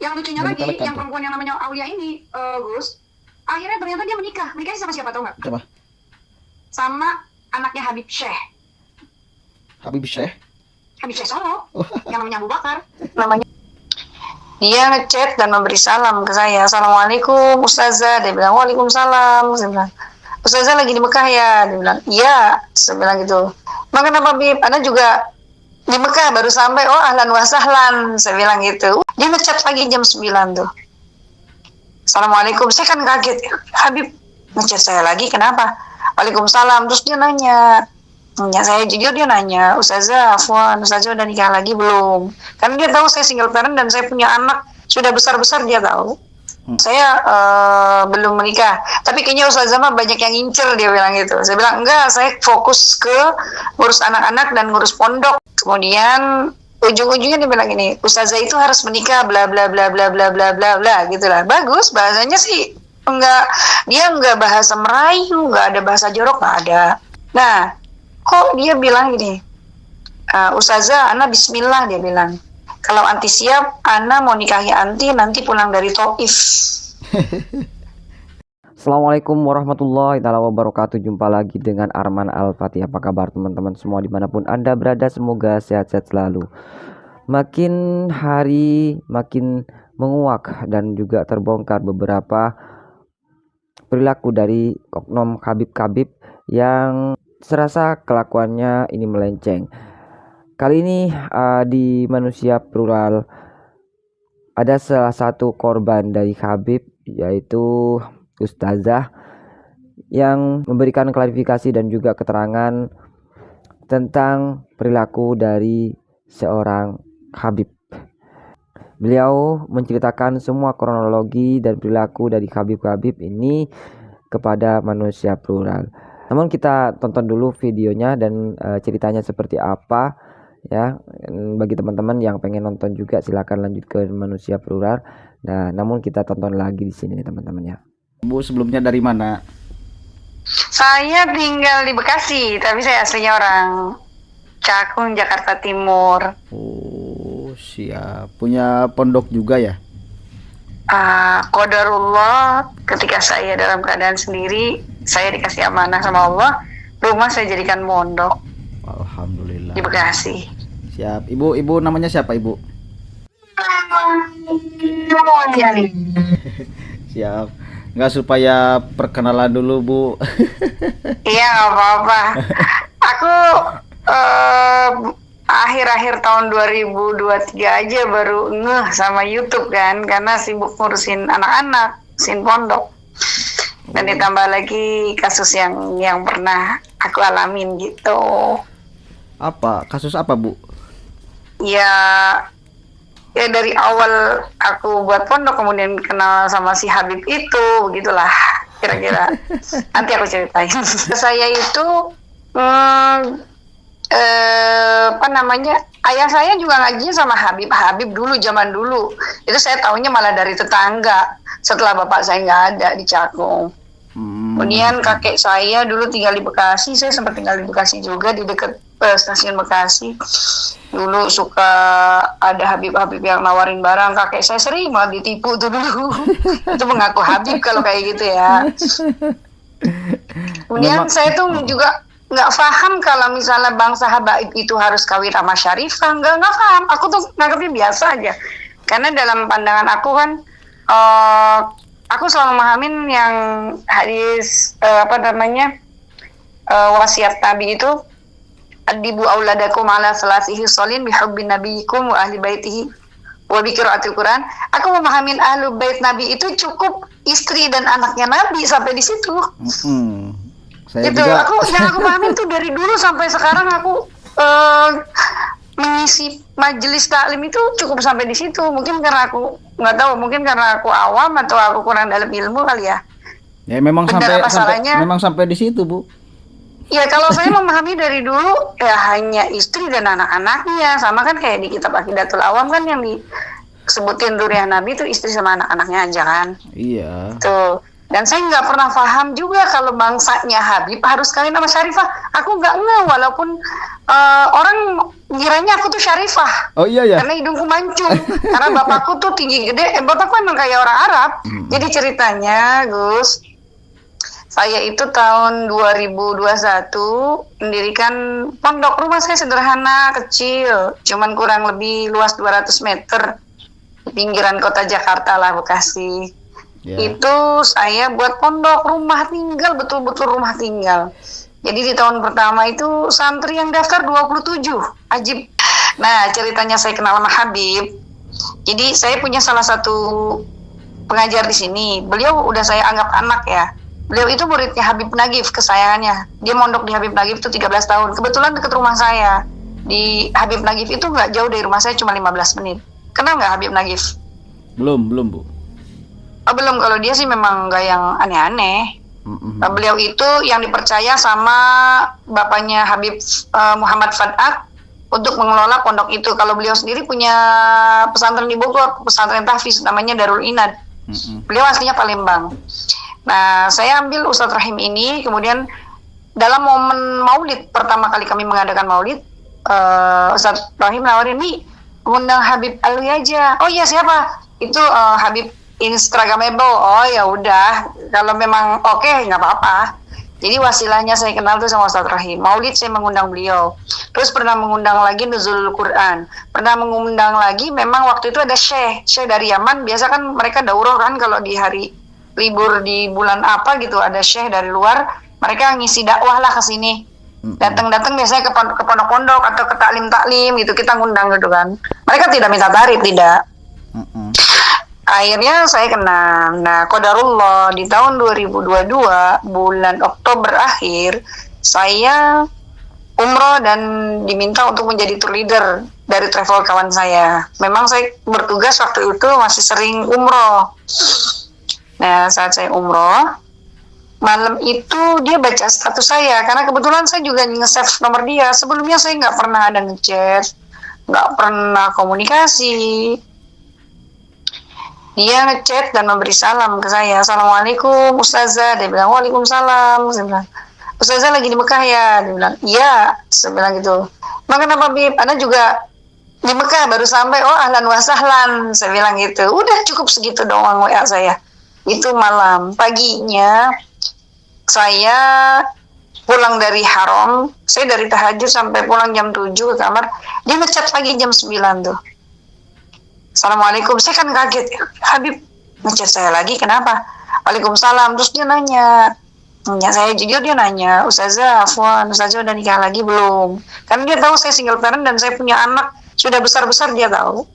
Yang lucunya Yang lagi, ditelekan yang tuh. perempuan yang namanya Aulia ini, Gus, akhirnya ternyata dia menikah. Menikahnya sama siapa tau nggak? Siapa? Sama anaknya Habib Syekh. Habib Syekh. Habib Syekh Solo, Oh, yang namanya Abu Bakar. Namanya. Dia ngechat dan memberi salam ke saya. Assalamualaikum Ustazah. Dia bilang waalaikumsalam. Saya bilang, Ustazah lagi di Mekah ya? Dia bilang iya. Saya bilang gitu. Emang kenapa Bib? Anda juga di Mekah baru sampai. Oh ahlan wa sahlan. Saya bilang gitu. Dia ngechat lagi jam 9 tuh. Assalamualaikum. Saya kan kaget. Habib ngechat saya lagi kenapa? Waalaikumsalam. Terus dia nanya saya jujur, dia nanya, Ustazah, Afwan, Ustazah udah nikah lagi belum? Karena dia tahu saya single parent dan saya punya anak sudah besar-besar, dia tahu. Saya belum menikah, tapi kayaknya Ustazah mah banyak yang ngincer, dia bilang gitu. Saya bilang enggak, saya fokus ke ngurus anak-anak dan ngurus pondok. Kemudian ujung-ujungnya dia bilang gini, Ustazah itu harus menikah, bla bla bla bla bla bla bla bla, gitulah. Bagus bahasanya sih, dia enggak bahasa Melayu, enggak ada bahasa jorok, enggak ada. Nah, kok dia bilang gini, Ustazah, Ana bismillah, dia bilang. Kalau anti siap, Ana mau nikahi anti nanti pulang dari Taif. Assalamualaikum warahmatullahi wabarakatuh. Jumpa lagi dengan Arman Al-Fatih. Apa kabar teman-teman semua dimanapun Anda berada? Semoga sehat-sehat selalu. Makin hari makin menguak dan juga terbongkar beberapa perilaku dari oknum Habib-Habib yang serasa kelakuannya ini melenceng. Kali ini di Manusia Plural ada salah satu korban dari Habib, yaitu Ustazah, yang memberikan klarifikasi dan juga keterangan tentang perilaku dari seorang Habib. Beliau menceritakan semua kronologi dan perilaku dari Habib-Habib ini kepada Manusia Plural. Namun kita tonton dulu videonya dan ceritanya seperti apa ya. Bagi teman-teman yang pengen nonton juga silakan lanjut ke Manusia Plural. Nah, namun kita tonton lagi di sini teman-teman ya. Bu, sebelumnya dari mana? Saya tinggal di Bekasi, tapi saya aslinya orang Cakung, Jakarta Timur. Oh, siap. Punya pondok juga ya? Qadarullah, ketika saya dalam keadaan sendiri, saya dikasih amanah sama Allah, rumah saya jadikan pondok Alhamdulillah. di Bekasi. Siap. Ibu namanya siapa, Ibu? Siap. Nggak, supaya perkenalan dulu, Bu. Iya, nggak apa-apa. Aku akhir-akhir tahun 2023 aja baru ngeh sama YouTube kan, karena sibuk ngurusin anak-anak, ngurusin pondok. Dan ditambah lagi kasus yang pernah aku alamin gitu. Apa? Kasus apa, Bu? Ya dari awal aku buat pondok, kemudian kenal sama si Habib itu, begitulah kira-kira. Nanti aku ceritain. Saya itu ayah saya juga ngajinya sama Habib dulu, zaman dulu. Itu saya taunya malah dari tetangga setelah bapak saya nggak ada di Cakung. Kemudian kakek saya dulu tinggal di Bekasi, saya sempat tinggal di Bekasi juga, di dekat stasiun Bekasi. Dulu suka ada Habib-Habib yang nawarin barang, kakek saya sering banget ditipu tuh dulu. Itu mengaku Habib kalau kayak gitu ya. Kemudian saya tuh juga nggak paham kalau misalnya bangsa habaib itu harus kawin sama syarifah, nggak paham. Aku tuh nganggapnya biasa aja, karena dalam pandangan aku kan aku selalu memahamin yang hadis wasiat Nabi itu, adibu auladakum ala salasihi sholin bihubbin nabiyikum wa ahli baitihi wa bi qiraatil Quran. Aku memahamin ahlu bait Nabi itu cukup istri dan anaknya Nabi, sampai di situ. Saya Itu juga. aku pahamin tuh dari dulu sampai sekarang. Aku mengisi majelis taklim itu cukup sampai di situ. Mungkin karena aku nggak tahu, mungkin karena aku awam atau aku kurang dalam ilmu kali ya. Ya memang Benar, memang sampai di situ, Bu. Ya kalau saya memahami dari dulu ya hanya istri dan anak-anaknya, sama kan kayak di kitab Aqidatul Awam kan yang disebutin Duriyah Nabi itu istri sama anak-anaknya aja kan. Iya. Tuh. Dan saya nggak pernah paham juga kalau bangsanya Habib harus kawin sama syarifah. Aku nggak ngeh, walaupun orang ngiranya aku tuh Syarifah. Oh iya ya. Karena hidungku mancung. Karena bapakku tuh tinggi gede. Bapakku emang kayak orang Arab. Jadi ceritanya, Gus, saya itu tahun 2021 mendirikan pondok. Rumah saya sederhana, kecil. Cuman kurang lebih luas 200 meter. Di pinggiran kota Jakarta lah, Bekasi. Itu saya buat pondok, rumah tinggal, betul-betul rumah tinggal. Jadi di tahun pertama itu santri yang daftar 27, ajib. Nah, ceritanya saya kenal sama Habib. Jadi saya punya salah satu pengajar di sini. Beliau udah saya anggap anak ya. Beliau itu muridnya Habib Nagif, kesayangannya. Dia mondok di Habib Nagif itu 13 tahun. Kebetulan dekat rumah saya. Di Habib Nagif itu nggak jauh dari rumah saya, cuma 15 menit. Kenal nggak Habib Nagif? Belum Bu. Oh, belum. Kalau dia sih memang nggak yang aneh-aneh. Beliau itu yang dipercaya sama bapaknya Habib Muhammad Fadak untuk mengelola pondok itu. Kalau beliau sendiri punya pesantren di Bogor, pesantren tahfiz namanya Darul Inad. Beliau aslinya Palembang. Nah, saya ambil Ustadz Rahim ini, kemudian dalam momen Maulid, pertama kali kami mengadakan Maulid, Ustadz Rahim nawarin, nih undang Habib Alwi aja. Oh iya, siapa? Itu Habib Instagramable. Oh ya udah, kalau memang oke, nggak apa-apa. Jadi wasilahnya saya kenal tuh sama Ustadz Rahim. Maulid saya mengundang beliau. Terus pernah mengundang lagi Nuzulul Quran. Pernah mengundang lagi, memang waktu itu ada Syekh dari Yaman. Biasa kan mereka daurah kan kalau di hari libur di bulan apa gitu, ada Syekh dari luar. Mereka ngisi dakwah lah ke sini. Datang-datang biasanya ke pondok-pondok atau ke taklim-taklim gitu, kita ngundang gitu kan. Mereka tidak minta tarif, tidak. Akhirnya saya kenal. Nah, qadarullah di tahun 2022 bulan Oktober akhir saya umroh dan diminta untuk menjadi tour leader dari travel kawan saya. Memang saya bertugas waktu itu masih sering umroh. Nah, saat saya umroh, malam itu dia baca status saya karena kebetulan saya juga nge-save nomor dia. Sebelumnya saya nggak pernah ada ngechat, nggak pernah komunikasi. Dia ngechat dan memberi salam ke saya. Assalamualaikum Ustazah. Dia bilang waalaikumsalam. Saya bilang, Ustazah lagi di Mekah ya? Dia bilang iya. Saya bilang gitu. Emang kenapa Bib? Anda juga di Mekah baru sampai? Oh ahlan wa sahlan. Saya bilang gitu. Udah cukup segitu doang WA saya. Itu malam. Paginya saya pulang dari Haram. Saya dari tahajud sampai pulang jam 7 ke kamar. Dia ngechat pagi jam 9 tuh. Assalamualaikum, saya kan kaget. Habib ngechat saya lagi, kenapa? Waalaikumsalam. Terus dia nanya saya jujur, dia nanya, Ustazah, Afwan, Ustazah udah nikah lagi belum? Karena dia tahu saya single parent dan saya punya anak sudah besar-besar, dia tahu.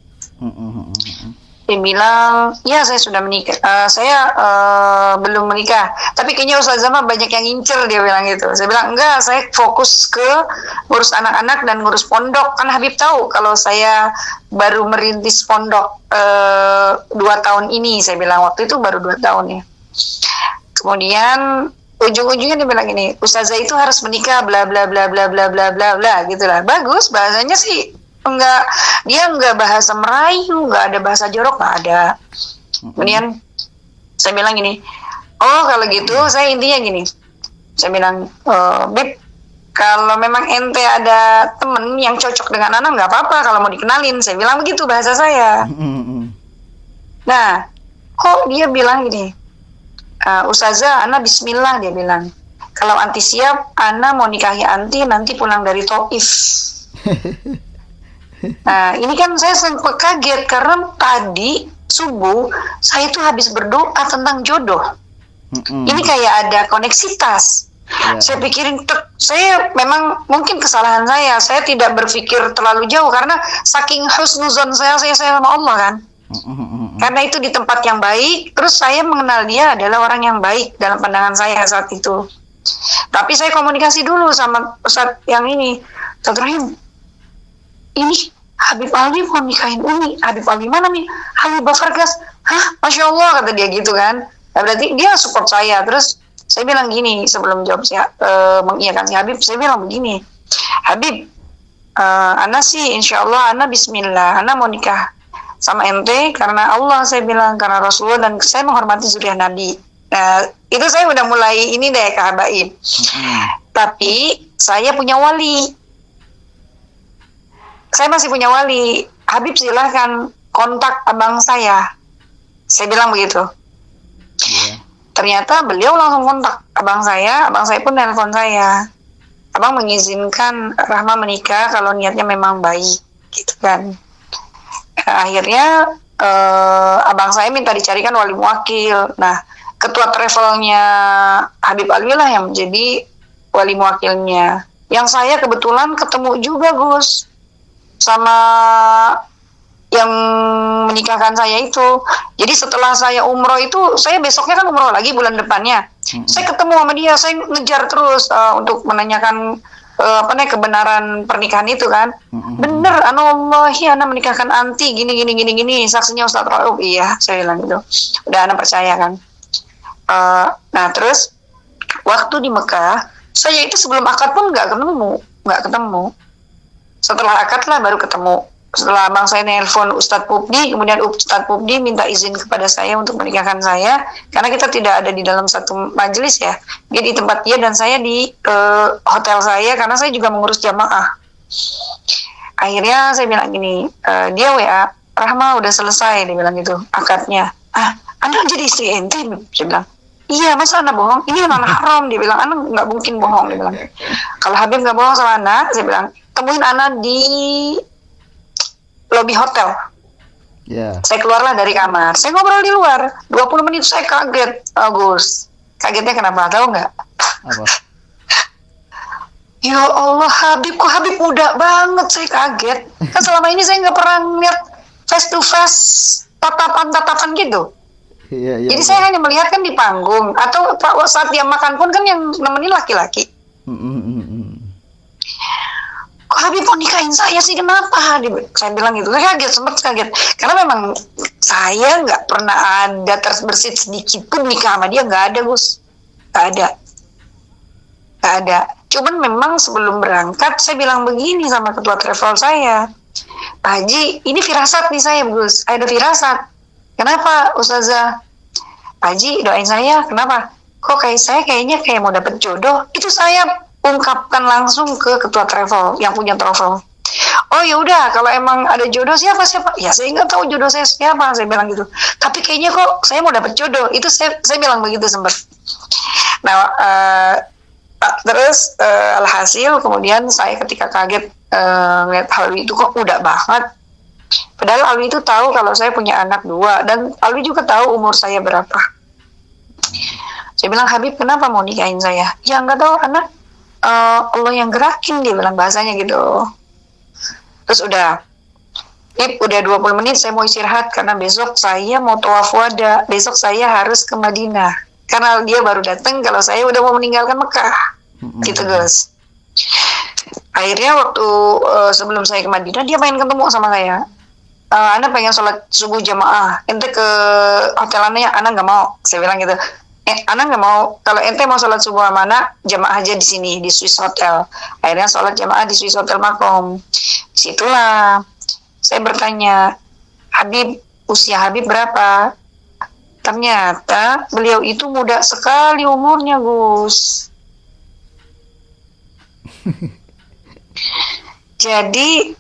Dia bilang, ya saya sudah menikah, saya belum menikah, tapi kayaknya Ustazah mah banyak yang ngincer, dia bilang gitu. Saya bilang, enggak, saya fokus ke ngurus anak-anak dan ngurus pondok. Kan Habib tahu kalau saya baru merintis pondok 2 tahun ini, saya bilang waktu itu baru 2 tahun ya. Kemudian ujung-ujungnya dia bilang gini, Ustazah itu harus menikah, bla bla bla bla bla bla bla bla, gitulah. Bagus bahasanya sih. Dia enggak bahasa Melayu, enggak ada bahasa jorok, enggak ada. Kemudian saya bilang gini, oh kalau gitu saya intinya gini, saya bilang, Beb, kalau memang ente ada temen yang cocok dengan anak nggak apa-apa kalau mau dikenalin, saya bilang begitu bahasa saya. Nah, kok dia bilang gini, Ustazah, Ana bismillah, dia bilang, kalau anti siap, Ana mau nikahi anti nanti pulang dari Taif. Nah, ini kan saya sempat kaget karena tadi subuh saya tuh habis berdoa tentang jodoh. Ini kayak ada koneksitas. Saya pikirin, saya memang mungkin kesalahan saya tidak berpikir terlalu jauh karena saking husnuzon saya sama Allah kan. Karena itu di tempat yang baik, terus saya mengenal dia adalah orang yang baik dalam pandangan saya saat itu. Tapi saya komunikasi dulu sama Ustadz yang ini, Ustadz Rahim, ini Habib Alwi mau nikahin Umi. Habib Alwi mana nih? Habib Bafargas. Hah? Masya Allah, kata dia gitu kan. Nah, berarti dia support saya. Terus saya bilang gini, sebelum jawab mengiyakan si Habib, saya bilang begini, Habib, Ana sih insya Allah, Ana bismillah, Ana mau nikah sama ente karena Allah, saya bilang, karena Rasulullah, dan saya menghormati zuriat Nabi. Nah, itu saya udah mulai ini deh, kehabaib. Tapi saya punya wali. saya masih punya wali. Habib silahkan kontak abang saya. Saya bilang begitu. Iya. Ternyata beliau langsung kontak abang saya pun nelpon saya. Abang mengizinkan Rahma menikah kalau niatnya memang baik, gitu kan. Akhirnya abang saya minta dicarikan wali muwakil. Nah, ketua travelnya Habib Alwi lah yang menjadi wali muwakilnya. Yang saya kebetulan ketemu juga Gus sama yang menikahkan saya itu. Jadi setelah saya umroh itu, saya besoknya kan umroh lagi bulan depannya. Saya ketemu sama dia, saya ngejar terus untuk menanyakan kebenaran pernikahan itu kan. Bener, wallahi ana menikahkan anti gini, saksinya Ustadz Rauf. Iya, saya bilang gitu. Udah ana percaya kan. Nah terus waktu di Mekah, saya itu sebelum akad pun nggak ketemu. Setelah akad lah baru ketemu. Setelah abang saya nelpon Ustadz Pupdi, kemudian Ustadz Pupdi minta izin kepada saya untuk menikahkan saya, karena kita tidak ada di dalam satu majelis ya. Dia di tempat dia dan saya di hotel saya, karena saya juga mengurus jamaah. Akhirnya saya bilang gini, dia WA, Rahma udah selesai, dia bilang gitu, akadnya. Anda jadi istri ente? Saya bilang, iya, masa Anda bohong? Ini anak haram, dia bilang, Anda nggak mungkin bohong, dia bilang. Kalau Habib nggak bohong sama Anda, saya bilang, temuin Anda di lobi hotel. Yeah. Saya keluarlah dari kamar. Saya ngobrol di luar. 20 menit saya kaget, Agus. Kagetnya kenapa? Tahu nggak? Apa? Ya Allah, Habib, kok Habib muda banget. Saya kaget. Kan selama ini saya nggak pernah lihat face to face, tatapan gitu. Iya. Jadi saya hanya melihat kan di panggung. Atau saat dia makan pun kan yang nemenin laki-laki. Kok Habib mau nikahin saya sih, kenapa? Saya bilang gitu, saya sempat kaget. Karena memang saya nggak pernah ada terbersit sedikit pun nikah sama dia, nggak ada Gus. Nggak ada. Cuman memang sebelum berangkat, saya bilang begini sama ketua travel saya. Pak Haji, ini firasat nih saya Gus, ada firasat. Kenapa Ustazah? Pak Haji, doain saya, kenapa? Kok saya kayaknya mau dapet jodoh. Itu saya ungkapkan langsung ke ketua travel yang punya travel. Oh ya udah, kalau emang ada jodoh siapa? Ya saya nggak tahu jodoh saya siapa, saya bilang gitu. Tapi kayaknya kok saya mau dapat jodoh. Itu saya bilang begitu sempat. Nah terus alhasil kemudian saya ketika kaget ngeliat Alwi itu kok muda banget. Padahal Alwi itu tahu kalau saya punya anak 2 dan Alwi juga tahu umur saya berapa. Saya bilang, Habib kenapa mau nikahin saya? Ya nggak tahu, anak Allah yang gerakin, dia bilang bahasanya gitu. Terus udah 20 menit saya mau istirahat karena besok saya mau tawaf wada, besok saya harus ke Madinah karena dia baru datang kalau saya udah mau meninggalkan Mekah. Gitu guys. Akhirnya waktu sebelum saya ke Madinah dia pengen ketemu sama saya. Anda pengen sholat subuh jamaah, ente ke hotel Anda nggak mau, saya bilang gitu. Ana nggak mau, kalau ente mau sholat subuh mana, jamaah aja di sini, di Swiss Hotel. Akhirnya sholat jamaah di Swiss Hotel Makom. Disitulah saya bertanya, Habib, usia Habib berapa? Ternyata beliau itu muda sekali umurnya, Gus. Jadi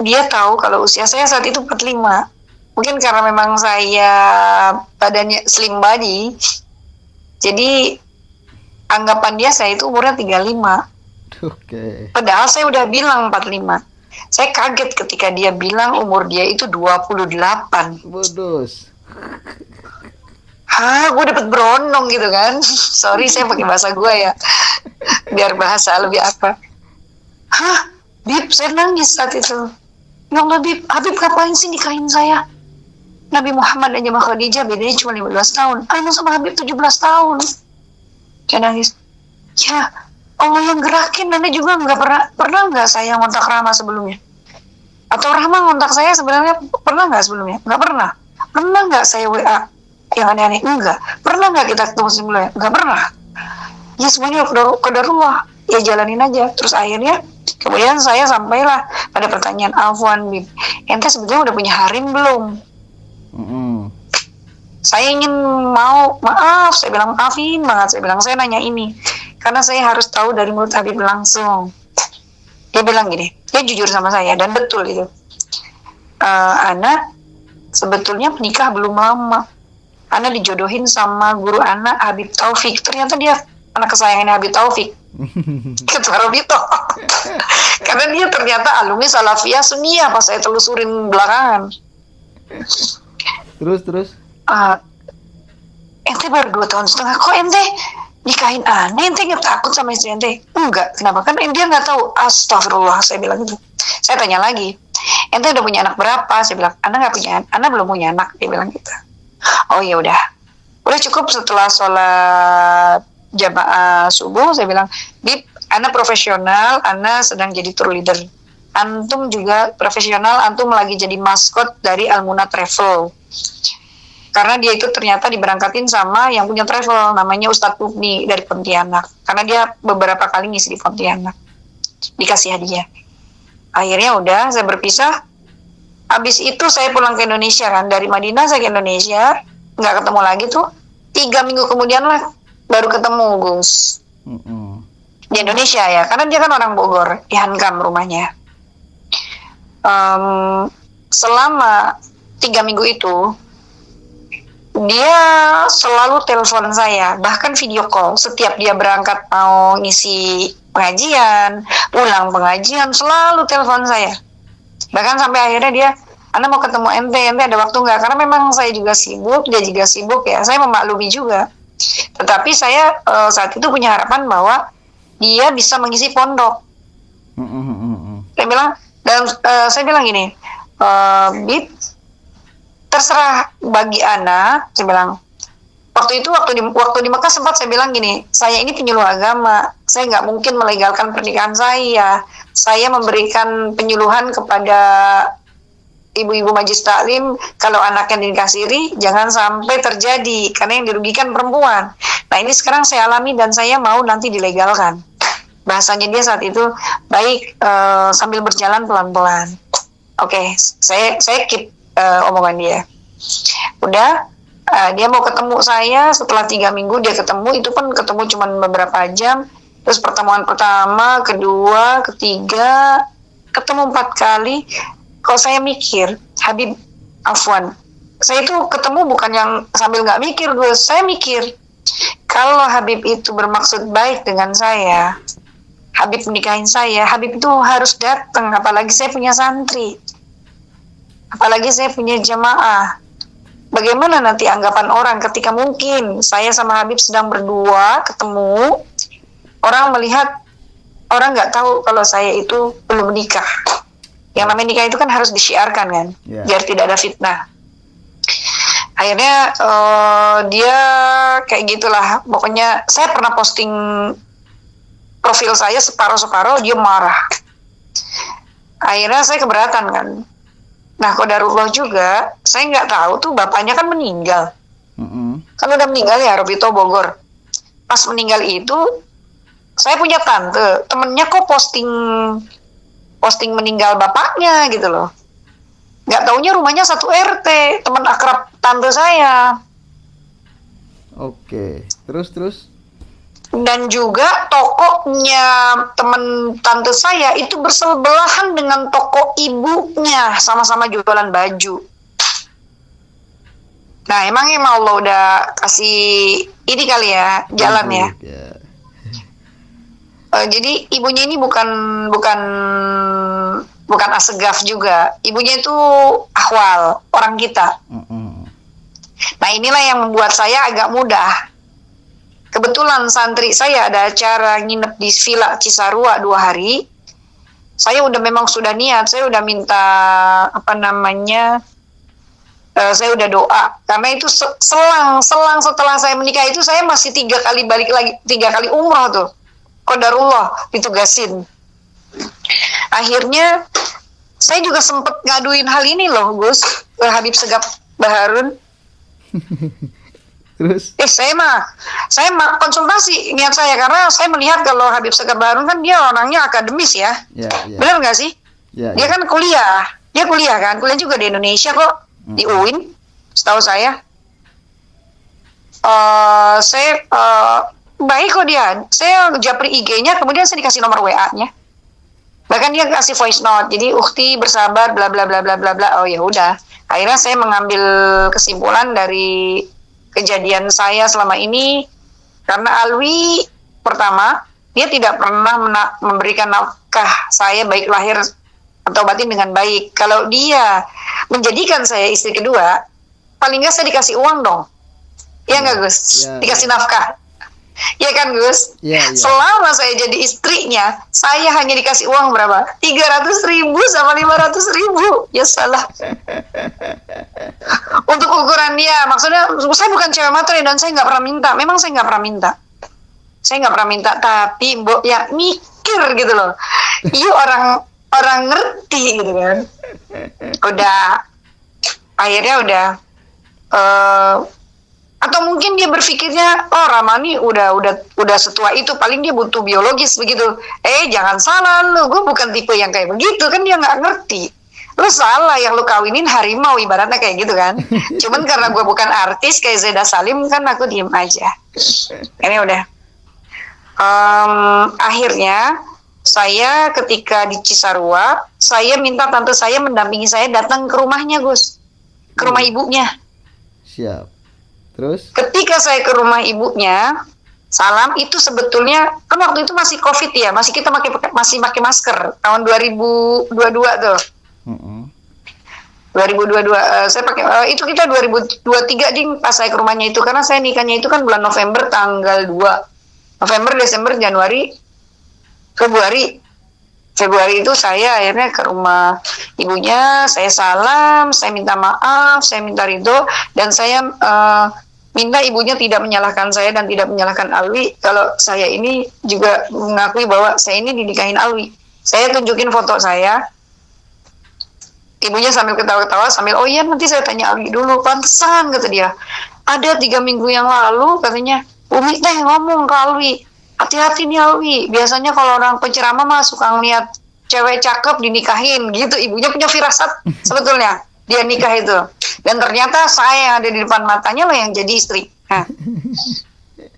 dia tahu kalau usia saya saat itu 45. Mungkin karena memang saya badannya slim body, jadi anggapan dia saya itu umurnya 35. Oke. Padahal saya udah bilang 45. Saya kaget ketika dia bilang umur dia itu 28. Bodos. Gue dapet berondong gitu kan. Sorry saya pakai bahasa gue ya, biar bahasa lebih apa. Bib, saya nangis saat itu. Ya Allah Bib, Habib ngapain sih nikahin saya? Nabi Muhammad dan Jamaah Khadijah bedanya cuma 15 tahun. Ana sama Habib 17 tahun. Saya nangis. Ya Allah yang gerakin. Anda juga pernah nggak saya ngontak Rahma sebelumnya? Atau Rahma ngontak saya sebenarnya pernah nggak sebelumnya? Nggak pernah. Pernah nggak saya WA yang aneh-aneh? Enggak. Pernah nggak kita ketemu sebelumnya? Nggak pernah. Ya semuanya qadarullah. Ya jalanin aja. Terus akhirnya kemudian saya sampailah pada pertanyaan, Afwan Bib, ente sebetulnya udah punya harim belum? Saya ingin maaf, saya bilang maafin banget, saya bilang saya nanya ini karena saya harus tahu dari mulut Habib langsung. Dia bilang gini, Dia jujur sama saya dan betul itu. Ana sebetulnya menikah belum lama. Ana dijodohin sama guru Ana Habib Taufik. Ternyata dia anak kesayangannya Habib Taufik. Ketua Robito. Karena dia ternyata alumni Salafiyah Sunniyah pas saya telusurin belakangan. Terus. Ente baru 2 tahun setengah, kok ente nikahin Ana? Ente nggak takut sama istri ente? Enggak, kenapa? Kan dia nggak tahu. Astagfirullah, saya bilang gitu. Saya tanya lagi, ente udah punya anak berapa? Saya bilang, Ana belum punya anak. Dia bilang gitu. Oh ya udah cukup. Setelah sholat jamaah subuh, saya bilang, Bib, Ana profesional, Ana sedang jadi tour leader. Antum juga profesional, antum lagi jadi maskot dari Almuna Travel. Karena dia itu ternyata diberangkatin sama yang punya travel, namanya Ustadz Pugni dari Pontianak. Karena dia beberapa kali ngisi di Pontianak. Dikasih hadiah. Akhirnya udah, saya berpisah. Habis itu saya pulang ke Indonesia kan. Dari Madinah saya ke Indonesia. Nggak ketemu lagi tuh. 3 minggu kemudian lah baru ketemu Gus. Di Indonesia ya. Karena dia kan orang Bogor. Di Hankam rumahnya. Selama 3 minggu itu dia selalu telepon saya, bahkan video call. Setiap dia berangkat mau ngisi pengajian, pulang pengajian, selalu telepon saya. Bahkan sampai akhirnya dia, Ana mau ketemu ente ada waktu nggak? Karena memang saya juga sibuk, dia juga sibuk ya. Saya memaklumi juga. Tetapi saya saat itu punya harapan bahwa dia bisa mengisi pondok. Saya bilang, dan saya bilang gini, Bib, terserah bagi Ana, saya bilang. Waktu di Mekah sempat saya bilang gini, saya ini penyuluh agama, saya nggak mungkin melegalkan pernikahan saya. Saya memberikan penyuluhan kepada ibu-ibu majlis taklim, kalau anaknya nikah siri, jangan sampai terjadi, karena yang dirugikan perempuan. Nah ini sekarang saya alami dan saya mau nanti dilegalkan. Bahasanya dia saat itu, baik, sambil berjalan pelan-pelan. Oke, saya keep omongan dia. Udah, dia mau ketemu saya setelah 3 minggu dia ketemu, itu pun ketemu cuma beberapa jam. Terus pertemuan pertama, kedua, ketiga, ketemu 4 kali. Kalau saya mikir, Habib, afwan, saya itu ketemu bukan yang sambil nggak mikir, Gus. Saya mikir, kalau Habib itu bermaksud baik dengan saya, Habib menikahin saya, Habib itu harus datang, apalagi saya punya santri. Apalagi saya punya jamaah. Bagaimana nanti anggapan orang ketika mungkin saya sama Habib sedang berdua ketemu, orang melihat, orang nggak tahu kalau saya itu belum menikah. Yang namanya nikah itu kan harus disiarkan kan, biar tidak ada fitnah. Akhirnya dia kayak gitulah. Pokoknya saya pernah posting profil saya separuh-separuh, dia marah. Akhirnya saya keberatan kan. Nah, qadarullah juga, saya nggak tahu tuh bapaknya kan meninggal. Kan udah meninggal ya, Robito Bogor. Pas meninggal itu, saya punya tante, temennya kok posting meninggal bapaknya gitu loh. Nggak taunya rumahnya satu RT, teman akrab tante saya. Oke, terus. Dan juga tokonya teman tante saya itu bersebelahan dengan toko ibunya, sama-sama jualan baju. Nah, emang Allah udah kasih ini kali ya, jalan ya. Jadi ibunya ini bukan asegaf juga. Ibunya itu ahwal, orang kita. Nah, inilah yang membuat saya agak mudah. Kebetulan santri saya ada acara nginep di Villa Cisarua 2 hari. Saya memang sudah niat, saya udah minta saya udah doa. Karena itu selang setelah saya menikah itu saya masih 3 kali balik lagi, 3 kali umroh tuh. Qadarullah ditugasin. Akhirnya saya juga sempat ngaduin hal ini loh, Gus, ke Habib Segaf Baharun. Terus? Saya mah konsultasi niat saya, karena saya melihat kalau Habib Segaf Baharun kan dia orangnya akademis ya. Benar nggak sih? Dia kan kuliah kan, kuliah juga di Indonesia kok, di UIN, setahu saya. Baik kok dia. Saya japri IG-nya, kemudian saya dikasih nomor WA-nya. Bahkan dia kasih voice note, jadi ukti bersabar bla bla bla bla bla bla. Oh ya udah, akhirnya saya mengambil kesimpulan dari kejadian saya selama ini, karena Alwi pertama dia tidak pernah memberikan nafkah saya baik lahir atau batin dengan baik. Kalau dia menjadikan saya istri kedua, paling nggak saya dikasih uang dong. Iya nggak Gus? Ya. Dikasih nafkah. Iya kan Gus? Iya. Selama saya jadi istrinya, saya hanya dikasih uang berapa? 300.000 sama 500.000. Ya salah. Untuk ukuran dia, maksudnya saya bukan cewek materi dan saya nggak pernah minta. Memang saya nggak pernah minta. Saya nggak pernah minta, tapi ya mikir gitu loh. Iya orang ngerti gitu kan. Udah, akhirnya udah. Atau mungkin dia berpikirnya, oh Ramani udah setua itu, paling dia butuh biologis begitu. Jangan salah lu, gue bukan tipe yang kayak begitu, kan dia nggak ngerti. Lu salah, yang lu kawinin harimau ibaratnya kayak gitu kan. Cuman karena gue bukan artis kayak Zeda Salim, kan aku diem aja. Ini udah. Akhirnya saya ketika di Cisarua, saya minta tante saya mendampingi saya datang ke rumahnya Gus, ke rumah ibunya. Siap. Terus? Ketika saya ke rumah ibunya, Salam itu sebetulnya kan waktu itu masih COVID ya, kita masih pakai masker tahun 2022 tuh. 2022 saya pakai itu kita 2023 ding pas saya ke rumahnya itu, karena saya nikahnya itu kan bulan November tanggal 2. November, Desember, Januari, Februari itu saya akhirnya ke rumah ibunya, saya salam, saya minta maaf, saya minta ridho, dan saya minta ibunya tidak menyalahkan saya dan tidak menyalahkan Alwi kalau saya ini juga mengakui bahwa saya ini dinikahin Alwi. Saya tunjukin foto saya, ibunya sambil ketawa-ketawa sambil, oh iya nanti saya tanya Alwi dulu, pantesan kata dia. Ada 3 minggu yang lalu katanya, Umi teh ngomong ke Alwi, hati-hati nih Alwi, biasanya kalau orang penceramah mah suka ngeliat cewek cakep dinikahin gitu. Ibunya punya firasat sebetulnya dia nikah itu, dan ternyata saya yang ada di depan matanya loh yang jadi istri. Nah,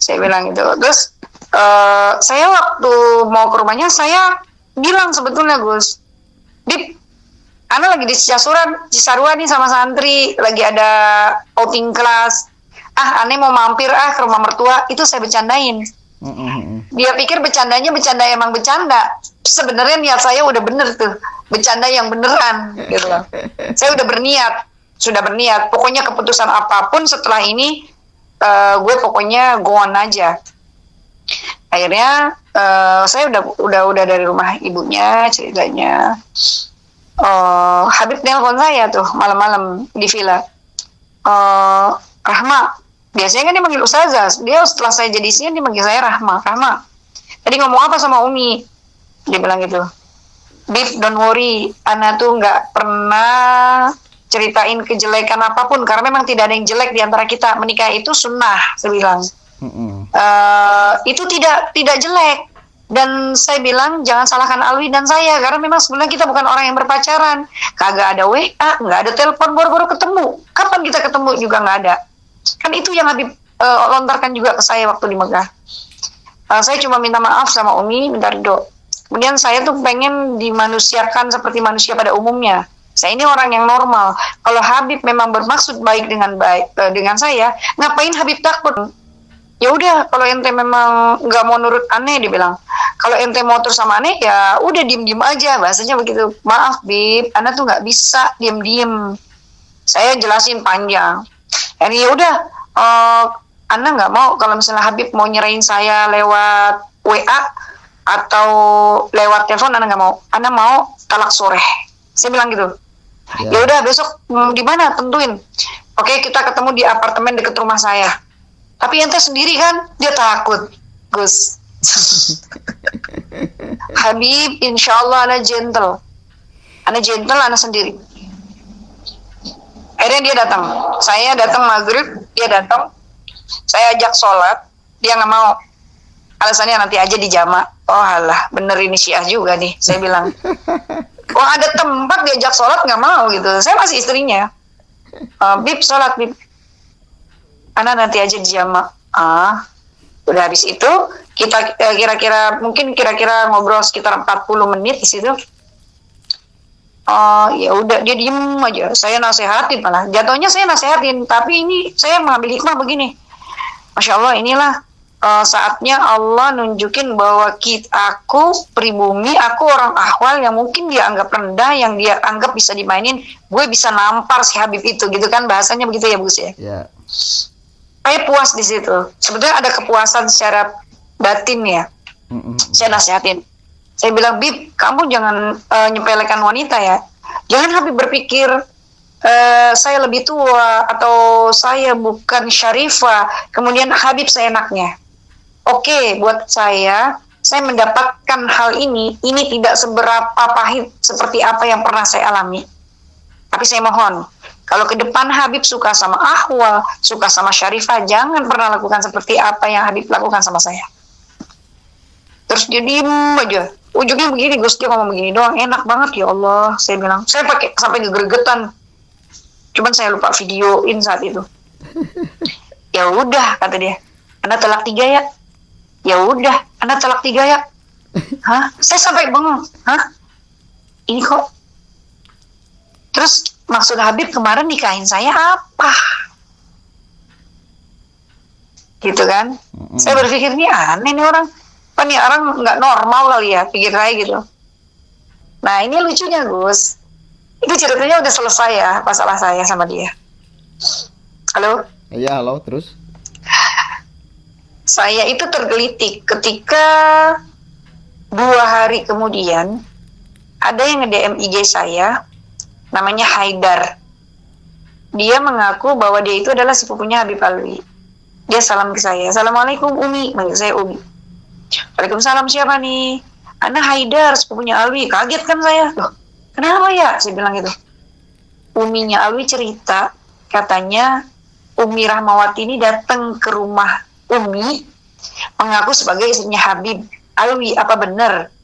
saya bilang gitu. Terus saya waktu mau ke rumahnya saya bilang sebetulnya Gus, Dip, Ana lagi di Cisarua nih sama santri, lagi ada outing kelas. Ane mau mampir ke rumah mertua. Itu saya bercandain. Dia pikir bercandanya emang bercanda. Sebenarnya niat saya udah bener tuh, bercanda yang beneran gitu loh. Saya sudah berniat. Pokoknya keputusan apapun setelah ini, gue pokoknya go on aja. Akhirnya saya udah dari rumah ibunya ceritanya. Habib nelpon saya tuh malam-malam di villa. Rahma, biasanya kan dia manggil Ustazah. Dia setelah saya jadi istrinya dia manggil saya Rahma. Tadi ngomong apa sama Umi? Dia bilang gitu, Bib, don't worry, Ana tuh nggak pernah ceritain kejelekan apapun, karena memang tidak ada yang jelek di antara kita. Menikah itu sunnah, saya bilang. Itu tidak jelek. Dan saya bilang jangan salahkan Alwi dan saya, karena memang sebenarnya kita bukan orang yang berpacaran. Kagak ada WA, nggak ada telepon, baru-baru ketemu. Kapan kita ketemu juga nggak ada. Kan itu yang Habib lontarkan juga ke saya waktu di Mekah. Saya cuma minta maaf sama Umi, minta ridho. Kemudian saya tuh pengen dimanusiakan seperti manusia pada umumnya. Saya ini orang yang normal. Kalau Habib memang bermaksud baik dengan saya, ngapain Habib takut? Ya udah, kalau ente memang nggak mau nurut aneh, dia bilang. Kalau ente mau terus sama aneh, ya udah diem aja. Bahasanya begitu. Maaf Bib, Ana tuh nggak bisa diem. Saya jelasin panjang. Ya udah, Ana nggak mau kalau misalnya Habib mau nyerahin saya lewat WA atau lewat telepon, Ana nggak mau. Ana mau talak sore. Saya bilang gitu. Ya udah, besok di mana tentuin. Oke, kita ketemu di apartemen dekat rumah saya. Tapi ente sendiri kan, dia takut, Gus. Habib, insya Allah Ana gentle, Ana sendiri. Akhirnya dia datang. Saya datang maghrib, dia datang. Saya ajak sholat, dia nggak mau. Alasannya nanti aja di jama. Oh alah, bener ini Syiah juga nih, saya bilang. Oh ada tempat diajak sholat nggak mau gitu. Saya masih istrinya. Bib sholat Bib. Ana nanti aja di jama. Udah habis itu kita kira-kira ngobrol sekitar 40 menit di situ. Ya udah dia diem aja. Saya nasehatin, malah jatuhnya saya nasehatin, tapi ini saya mengambil hikmah begini. Masya Allah, inilah saatnya Allah nunjukin bahwa aku pribumi, aku orang ahwal yang mungkin dia anggap rendah, yang dia anggap bisa dimainin, gue bisa nampar si Habib itu, gitu kan bahasanya begitu ya, Gus ya. Ya. Saya puas di situ. Sebetulnya ada kepuasan secara batin ya. Saya nasihatin. Saya bilang, Bib, kamu jangan nyepelekan wanita ya. Jangan Habib berpikir saya lebih tua atau saya bukan syarifah, kemudian Habib seenaknya. Oke, buat saya mendapatkan hal ini tidak seberapa pahit seperti apa yang pernah saya alami. Tapi saya mohon, kalau ke depan Habib suka sama ahwal, suka sama syarifah, jangan pernah lakukan seperti apa yang Habib lakukan sama saya. Terus dia diem aja. Ujungnya begini, Gus, dia ngomong begini doang, enak banget ya Allah. Saya bilang, saya pakai sampai geregetan. Cuman saya lupa videoin saat itu. Ya udah, kata dia, Anda talak 3 ya. Ya udah, Anda talak 3 ya. Hah? Saya sampai bengong. Hah? Ini kok. Terus maksud Habib kemarin nikahin saya apa? Gitu kan? Saya berpikir ini aneh nih orang. Apa nih orang nggak normal kali ya, pikir saya gitu. Nah ini lucunya Gus. Itu ceritanya udah selesai ya, masalah saya sama dia. Halo? Iya, halo, terus? Saya itu tergelitik ketika 2 hari kemudian ada yang nge-DM IG saya, namanya Haidar. Dia mengaku bahwa dia itu adalah sepupunya Habib Alwi. Dia salam ke saya, Assalamualaikum Umi, manggil saya Umi. Waalaikumsalam, siapa nih? Ana Haidar, sepupunya Alwi. Kaget kan saya. Loh, kenapa ya? Saya bilang gitu. Uminya Alwi cerita, katanya Umi Rahmawati ini datang ke rumah Umi, mengaku sebagai istrinya Habib Alwi. Apa benar?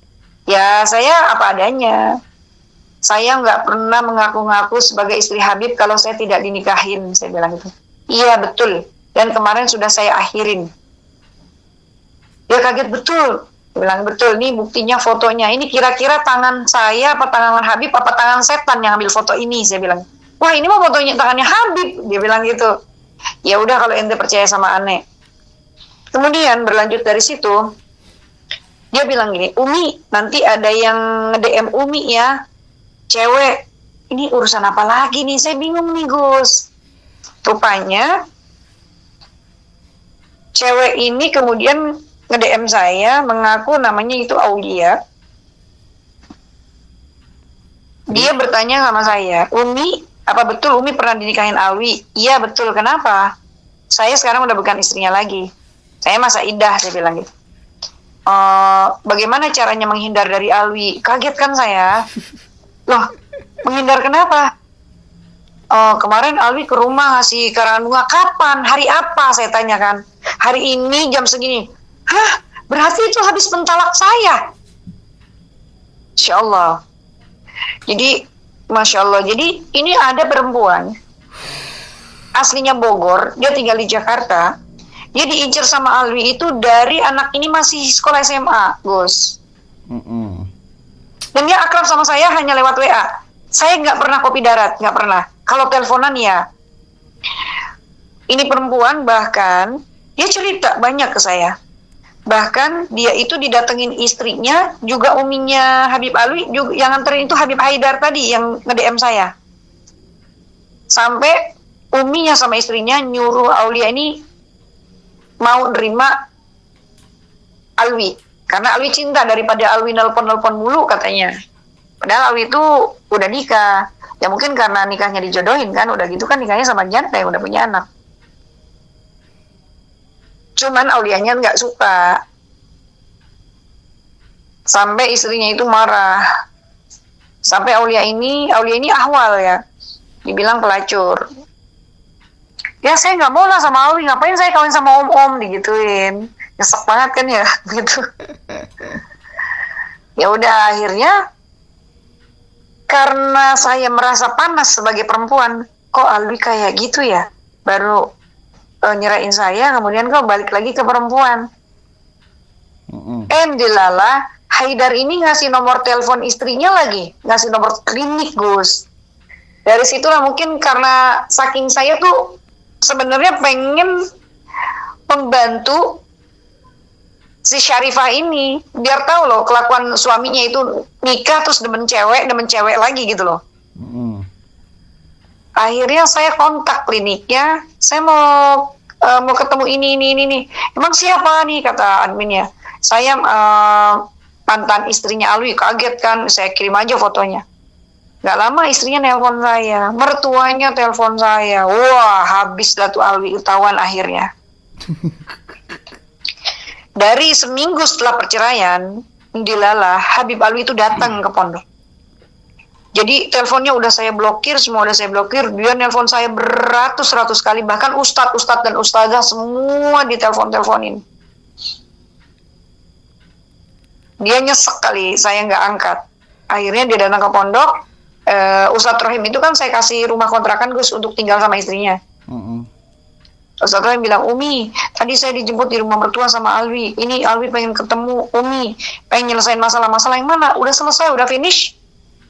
Ya, saya apa adanya. Saya nggak pernah mengaku-ngaku sebagai istri Habib kalau saya tidak dinikahin, saya bilang gitu. Iya, betul. Dan kemarin sudah saya akhirin. Dia kaget, betul. Dia bilang, betul, nih buktinya fotonya. Ini kira-kira tangan saya apa tangan Habib apa tangan setan yang ambil foto ini, saya bilang. Wah, ini mah fotonya tangannya Habib, dia bilang gitu. Ya udah kalau ente percaya sama aneh. Kemudian berlanjut dari situ, dia bilang gini, Umi, nanti ada yang nge-DM Umi ya, cewek. Ini urusan apa lagi nih, saya bingung nih Gus. Rupanya cewek ini kemudian nge-DM saya, mengaku namanya itu Aulia. Dia bertanya sama saya, Umi, apa betul Umi pernah dinikahin Alwi? Iya betul, kenapa? Saya sekarang udah bukan istrinya lagi. Saya masa iddah, saya bilang gitu. Bagaimana caranya menghindar dari Alwi? Kaget kan saya. Loh, menghindar kenapa? Kemarin Alwi ke rumah ngasih karangan bunga. Kapan? Hari apa? Saya tanyakan. Hari ini jam segini. Hah? Berarti itu habis pentalak saya. Insya Allah. Jadi, Masya Allah. Jadi, ini ada perempuan. Aslinya Bogor. Dia tinggal di Jakarta. Dia diincar sama Alwi itu dari anak ini masih sekolah SMA, Gus. Dan dia akrab sama saya hanya lewat WA. Saya nggak pernah kopi darat, nggak pernah. Kalau teleponan ya. Ini perempuan bahkan, dia cerita banyak ke saya. Bahkan dia itu didatengin istrinya, juga uminya Habib Alwi, juga yang nganterin itu Habib Haidar tadi yang nge-DM saya. Sampai uminya sama istrinya nyuruh Aulia ini mau nerima Alwi. Karena Alwi cinta daripada Alwi nelpon-nelpon mulu katanya. Padahal Alwi itu udah nikah. Ya mungkin karena nikahnya dijodohin kan, udah gitu kan nikahnya sama janda yang udah punya anak. Cuman Aulianya nggak suka. Sampai istrinya itu marah. Sampai Aulia ini ahwal ya. Dibilang pelacur. Ya saya nggak mau lah sama Alwi, ngapain saya kawin sama om-om, digituin. Nyesek banget kan ya, gitu. Ya udah akhirnya, karena saya merasa panas sebagai perempuan, kok Alwi kayak gitu ya? Baru nyerahin saya, kemudian kau balik lagi ke perempuan. Mm-mm. Dilala, Haidar ini ngasih nomor telepon istrinya lagi, ngasih nomor klinik, Gus. Dari situlah mungkin karena saking saya tuh sebenarnya pengen membantu si Syarifah ini biar tahu loh kelakuan suaminya itu nikah terus demen cewek lagi gitu loh. Mm-mm. Akhirnya saya kontak kliniknya, saya mau ketemu ini. Emang siapa nih, kata adminnya. Saya mantan istrinya Alwi. Kaget kan, saya kirim aja fotonya. Gak lama istrinya nelpon saya, mertuanya telepon saya. Wah, habis lah tuh Alwi, ketahuan akhirnya. Dari seminggu setelah perceraian, dilala Habib Alwi itu datang ke pondok. Jadi teleponnya udah saya blokir, semua udah saya blokir. Dia nelpon saya beratus-ratus kali, bahkan ustadz dan ustazah semua ditelepon-teleponin. Dia nyesek kali, saya nggak angkat. Akhirnya dia datang ke pondok. Ustadz Rohim itu kan saya kasih rumah kontrakan, Gus, untuk tinggal sama istrinya. Mm-mm. Ustadz Rohim bilang, Umi, tadi saya dijemput di rumah mertua sama Alwi. Ini Alwi pengen ketemu Umi, pengen nyelesain masalah-masalah yang mana. Udah selesai, udah finish.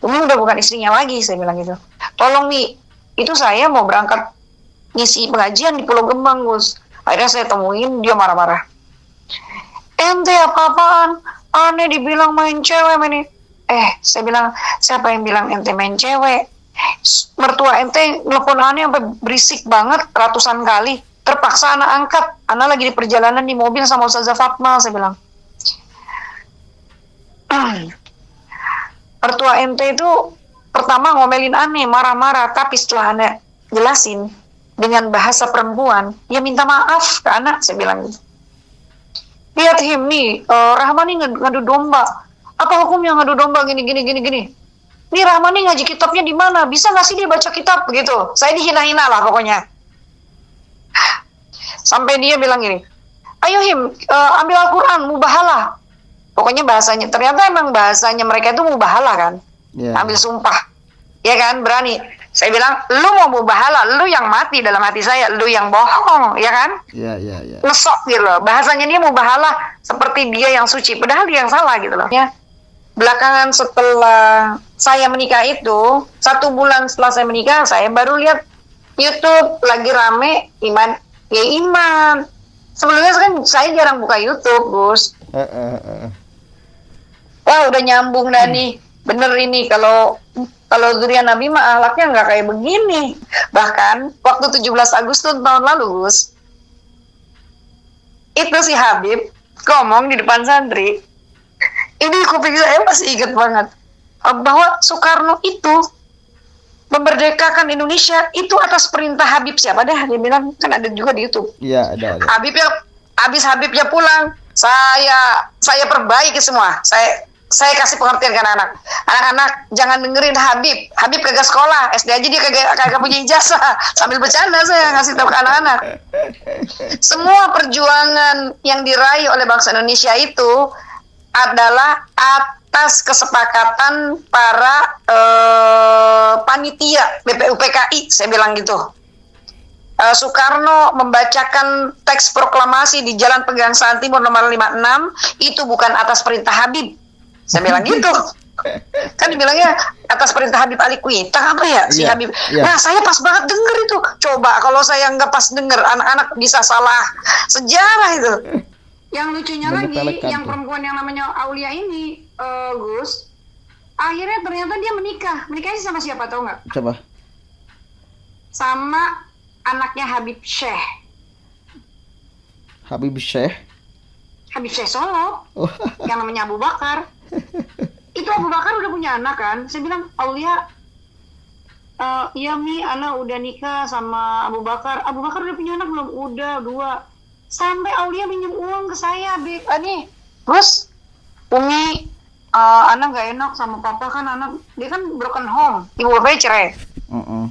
Umi udah bukan istrinya lagi, saya bilang gitu. Tolong Mi, itu saya mau berangkat ngisi pengajian di Pulau Gembang, Gus. Akhirnya saya temuin, dia marah-marah. Ente apa-apaan? Aneh dibilang main cewek, ini. Saya bilang, siapa yang bilang ente main cewek? Mertua ente nelfon aneh sampai berisik banget ratusan kali. Terpaksa anak angkat. Anak lagi di perjalanan di mobil sama Ustazah Fatma, saya bilang. Mertua ente itu pertama ngomelin aneh, marah-marah, tapi setelah anak jelasin dengan bahasa perempuan, ya minta maaf ke anak, saya bilang gitu. Lihat him nih, Rahman nih ngadu domba. Apa hukumnya ngadu domba gini. Nih Rahman nih ngaji kitabnya di mana? Bisa nggak sih dia baca kitab begitu? Saya dihina-hina lah pokoknya. Sampai dia bilang gini, ayo him, ambil Al-Quran, mubahalah. Pokoknya bahasanya, ternyata emang bahasanya mereka itu mubahalah kan. Yeah. Ambil sumpah. Ya kan, berani. Saya bilang, lu mau mubahalah, lu yang mati dalam hati saya, lu yang bohong, ya kan? Iya. Ngesok gitu loh. Bahasanya dia mubahalah seperti dia yang suci, padahal dia yang salah gitu loh. Ya. Belakangan setelah saya menikah itu, 1 bulan setelah saya menikah, saya baru lihat YouTube lagi rame iman. Sebelumnya kan saya jarang buka YouTube, Gus. Wah, udah nyambung dah nih. Bener ini, kalau Zuriat Nabi mah akhlaknya nggak kayak begini. Bahkan waktu 17 Agustus tahun lalu, Gus, itu si Habib ngomong di depan santri. Ini kuping saya masih ingat banget, bahwa Soekarno itu memerdekakan Indonesia itu atas perintah Habib siapa dah, dia bilang, kan ada juga di YouTube. Iya, ada. Habis Habibnya pulang, saya perbaiki semua. Saya kasih pengertian ke anak-anak jangan dengerin Habib kagak sekolah, SD aja dia kagak punya ijazah. Sambil bercanda saya ngasih tahu ke anak-anak. Semua perjuangan yang diraih oleh bangsa Indonesia itu adalah atas kesepakatan para panitia BPUPKI, saya bilang gitu. Soekarno membacakan teks proklamasi di Jalan Pegangsaan Timur nomor 56 itu bukan atas perintah Habib. Saya bilang gitu. Kan dibilangnya atas perintah Habib Ali Kuitang apa ya si Habib. Nah, saya pas banget denger itu. Coba kalau saya nggak pas denger, anak-anak bisa salah sejarah itu. Yang lucunya lagi, yang perempuan yang namanya Aulia ini, Gus, akhirnya ternyata dia menikah. Menikahnya sama siapa, tahu nggak? Coba. Sama anaknya Habib Syekh. Habib Syekh Solo. Yang namanya Abu Bakar. Itu Abu Bakar udah punya anak kan. Saya bilang, Aulia, iya Mi, Ana udah nikah sama Abu Bakar. Abu Bakar udah punya anak belum? Udah 2. Sampai Aulia minjem uang ke saya, Beb. Nih, terus Umi, Ana gak enak sama papa kan, anak dia kan broken home, ibu bapaknya cerai.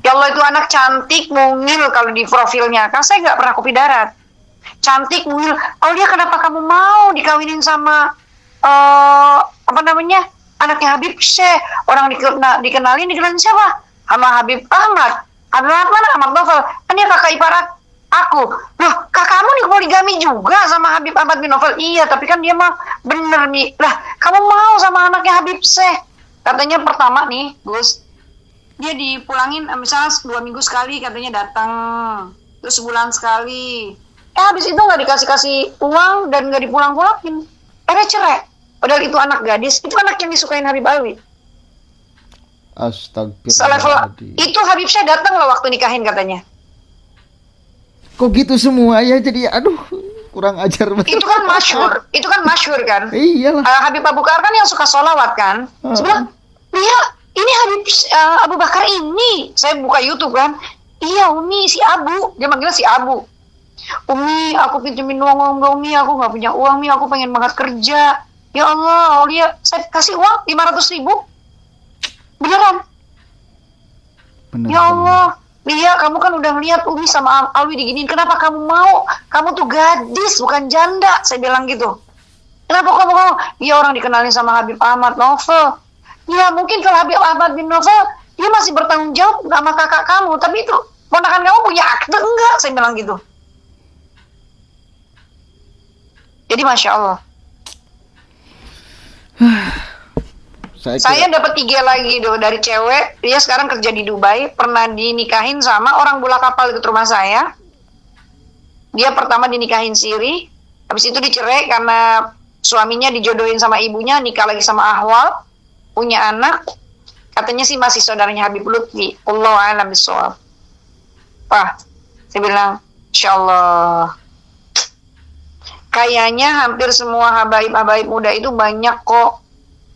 Ya Allah, itu anak cantik, mungil kalau di profilnya. Kan saya gak pernah kopi darat. Cantik, mungil. Aulia, kenapa kamu mau dikawinin sama anaknya Habib Syekh? Orang dikenalin siapa? Sama Habib Ahmad. Ahmad mana? Ahmad Novel. Kan dia kakak ipar aku. Loh, kakakmu nih poligami juga sama Habib Ahmad bin Novel. Iya, tapi kan dia mah bener nih. Lah, kamu mau sama anaknya Habib Syekh? Katanya pertama nih, Gus, dia dipulangin misalnya 2 minggu sekali katanya datang, terus sebulan sekali. Habis itu nggak dikasih uang dan nggak dipulang-pulangin. Akhirnya cerai. Padahal itu anak gadis, itu anak yang disukain Habib Alwi. Astagfirullahaladzim. Itu Habib Syekh datang loh waktu nikahin katanya. Kok gitu semua ya, jadi aduh kurang ajar banget. Itu kan masyhur kan. Iyalah. Habib Abu Bakar kan yang suka sholawat kan. Sebelah, iya, ini Habib Abu Bakar ini. Saya buka YouTube kan. Iya, Umi, si Abu. Dia manggilnya si Abu. Umi, aku pinjemin uang dong, Umi. Aku nggak punya uang, Umi. Aku pengen banget kerja. Ya Allah, Aulia, saya kasih uang 500.000. Beneran. Ya Allah, Lia, kamu kan udah ngeliat Umi sama Alwi diginiin. Kenapa kamu mau? Kamu tuh gadis, bukan janda. Saya bilang gitu. Kenapa kamu mau? Iya, orang dikenalin sama Habib Ahmad Novel. Ya, mungkin kalau Habib Ahmad bin Novel, dia masih bertanggung jawab sama kakak kamu. Tapi itu, ponakan kamu punya akte enggak? Saya bilang gitu. Jadi Masya Allah. Saya dapat 3 lagi dari cewek. Dia sekarang kerja di Dubai. Pernah dinikahin sama orang bola kapal ikut rumah saya. Dia pertama dinikahin siri. Habis itu dicerai karena suaminya dijodohin sama ibunya. Nikah lagi sama Ahwal. Punya anak. Katanya sih masih saudaranya Habib Lutfi. Allahu a'lam bishawab. Wah, saya bilang, Insya Allah. Kayaknya hampir semua habaib-habaib muda itu banyak kok.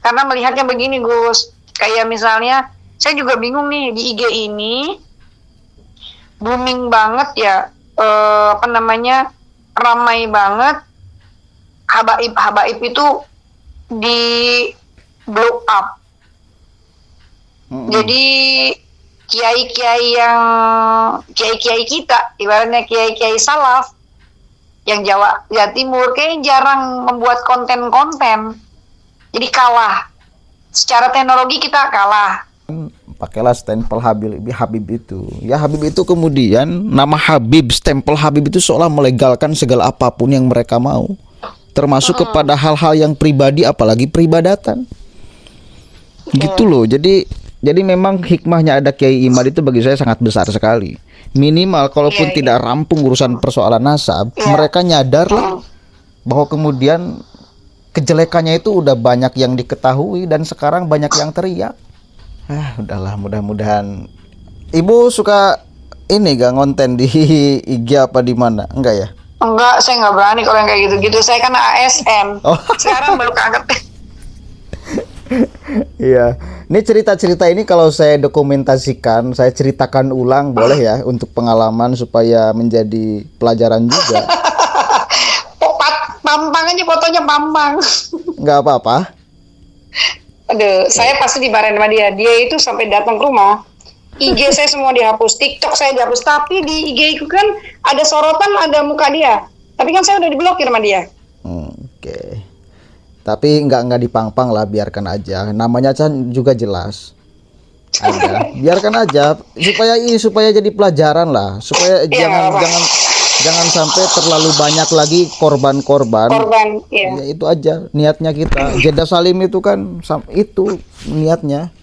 Karena melihatnya begini, Gus. Kayak misalnya, saya juga bingung nih, di IG ini booming banget ya, ramai banget habaib-habaib itu di blow up. Jadi kiai-kiai kita, ibaratnya kiai-kiai salaf yang Jawa Timur kayak jarang membuat konten-konten. Jadi kalah. Secara teknologi kita kalah. Pakailah stempel Habib itu. Ya Habib itu kemudian nama Habib, stempel Habib itu seolah melegalkan segala apapun yang mereka mau. Termasuk kepada hal-hal yang pribadi, apalagi peribadatan. Gitu loh. Jadi memang hikmahnya ada Kiai Imad itu bagi saya sangat besar sekali. Minimal kalaupun tidak rampung urusan persoalan nasab, mereka nyadar lah bahwa kemudian kejelekannya itu udah banyak yang diketahui dan sekarang banyak yang teriak. Udahlah, mudah-mudahan. Ibu suka ini gak ngonten di IG apa di mana? Enggak ya? Enggak, saya nggak berani kalau yang kayak gitu-gitu. Saya kan ASN. Sekarang baru keangkat. Iya. Ini cerita-cerita ini kalau saya dokumentasikan, saya ceritakan ulang boleh ya untuk pengalaman supaya menjadi pelajaran juga. Pampang aja fotonya pampang. Nggak apa-apa. Aduh, saya pasti dimarahin sama dia. Dia itu sampai datang ke rumah. IG saya semua dihapus, TikTok saya dihapus. Tapi di IG itu kan ada sorotan, ada muka dia. Tapi kan saya udah diblokir sama dia. Oke. Tapi nggak dipang-pang lah, biarkan aja. Namanya kan juga jelas. Ada. Biarkan aja supaya jadi pelajaran lah. Supaya jangan sampai terlalu banyak lagi korban. Ya itu aja niatnya kita. Jeddah Salim itu kan itu niatnya.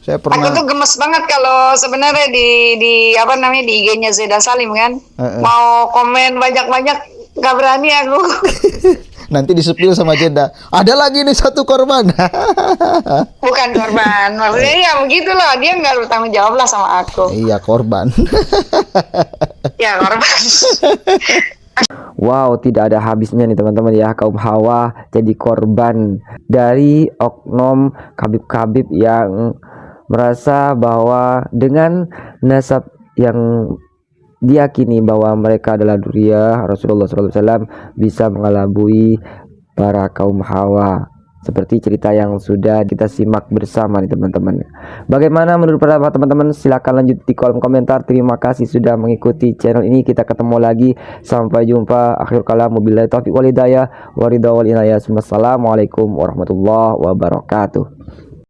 Saya pernah. Aku tuh gemes banget kalau sebenarnya di IG-nya Jeddah Salim kan. Mau komen banyak-banyak nggak berani aku. Nanti disepil sama Jeddah. Ada lagi nih satu korban. Bukan korban, maksudnya ya begitu loh. Dia nggak bertanggung jawab lah sama aku. Iya, korban. Ya, korban. Wow, tidak ada habisnya nih teman-teman ya, kaum hawa jadi korban dari oknum kabib-kabib yang merasa bahwa dengan nasab yang diyakini bahwa mereka adalah dzurriyyah Rasulullah SAW bisa mengelabui para kaum hawa, seperti cerita yang sudah kita simak bersama nih teman-teman. Bagaimana menurut pendapat teman-teman? Silahkan lanjut di kolom komentar. Terima kasih sudah mengikuti channel ini. Kita ketemu lagi, sampai jumpa. Akhir kalam, wabillahi taufiq wal hidayah, waridha wal inayah. Wassalamualaikum warahmatullahi wabarakatuh.